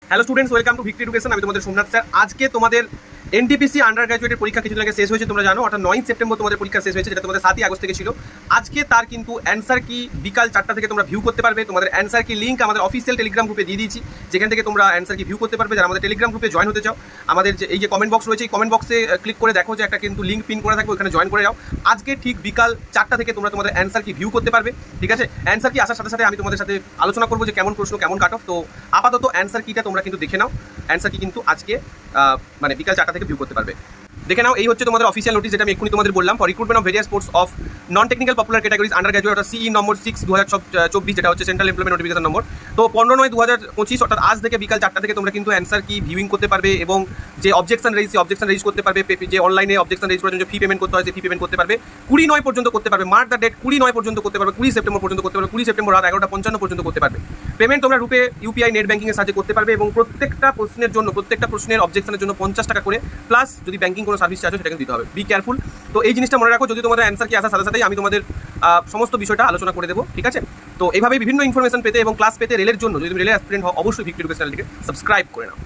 Hello students, welcome to victory education. আমি তোমাদের Somnath sir. আজকে তোমাদের এনটিপিসি আন্ডার গ্র্যাজুয়েটের পরীক্ষা কিছুদিন আগে শেষ হয়েছে, তোমরা জানো। অর্থাৎ 9 সেপ্টেম্বর তোমাদের পরীক্ষা শেষ হয়েছে, যেটা তোমাদের 7ই আগস্ট থেকে ছিল। আজকে তার কিন্তু অ্যান্সার কি বিকাল 4টা থেকে তোমরা ভিউ করতে পারবে। তোমাদের অ্যান্সার কি লিঙ্ক আমাদের অফিসিয়াল টেলিগ্রাম গ্রুপে দিয়ে দিয়েছি, যেখান থেকে তোমরা অ্যান্সার কি ভিউ করতে পারবে। যারা আমাদের টেলিগ্রাম গ্রুপে জয়েন হতে চাও, আমাদের যে এই যে কমেন্ট বক্স রয়েছে, এই কমেন্ট বক্সে ক্লিক করে দেখো যে একটা কিন্তু লিঙ্ক পিন করা থাকবে, ওখানে জয়েন করে যাও। আজকে ঠিক বিকাল 4টা থেকে তোমরা তোমাদের অ্যান্সার কি ভিউ করতে পারবে, ঠিক আছে। অ্যান্সার কি আসার সাথে সাথে আমি তোমাদের সাথে আলোচনা করবো যে কেমন প্রশ্ন, কেমন কাট অফ। তো আপাতত অ্যান্সার কিটা তোমরা কিন্তু দেখে নাও। অ্যান্সার কি কিন্তু আজকে মানে বিকাল 4টা থেকে ভিউ করতে পারবে। দেখে নাও, এই হচ্ছে তোমাদের অফিসিয়াল নোটিশ, যেটা আমি এক্ষুনি তোমাদের বললাম। For recruitment of various posts of non technical popular categories under graduate, অর্থাৎ সিই নম্বর 6/2024, যেটা হচ্ছে সেন্ট্রাল এমপ্লয়মেন্ট নোটিফিকেশন নম্বর। তো 15/9/2025, অর্থাৎ আজ থেকে বিকাল 4টা থেকে তোমরা কিন্তু অ্যান্সার কি ভিউইং করতে পারবে, এবং যে অবজেকশন রেজিস্ট করতে পারবে। যে অনলাইনে অবজেকশন রেজিস্ট করার জন্য ফি পেমেন্ট করতে হয়, সেই ফি পেমেন্ট করতে পারবে। 20/9 পর্যন্ত করতে পারবে। মার্ক দ্য ডেট, 20/9 পর্যন্ত করতে পারবে, 20 সেপ্টেম্বর পর্যন্ত করতে পারবে, 20 সেপ্টেম্বর রাত 11:55 পর্যন্ত করতে পারবে। পেমেন্ট তোমরা রূপে ইউপিআই নেট ব্যাঙ্কিংয়ের সাহায্যে করতে পারবে, এবং প্রত্যেকটা প্রশ্নের অবজেকশনের জন্য 50 টাকা করে, প্লাস যদি ব্যাঙ্কিং কোনো সার্ভিস চার্জ সেটা কিন্তু দিতে হবে। Be careful. তো এই জিনিসটা মনে রাখো, যদি তোমাদের অ্যান্সার কি আসার সাথে সাথেই আমি তোমাদের সমস্ত বিষয়টা আলোচনা করে দেবো, ঠিক আছে। তো এইভাবেই বিভিন্ন ইনফরমেশন পেতে এবং ক্লাস পেতে রেলের জন্য, যদি তুমি রেলের অ্যাসপিরেন্ট হও, অবশ্যই ভিক্টরি এডুকেশন চ্যানেলটিকে সাবস্ক্রাইব করে নাও।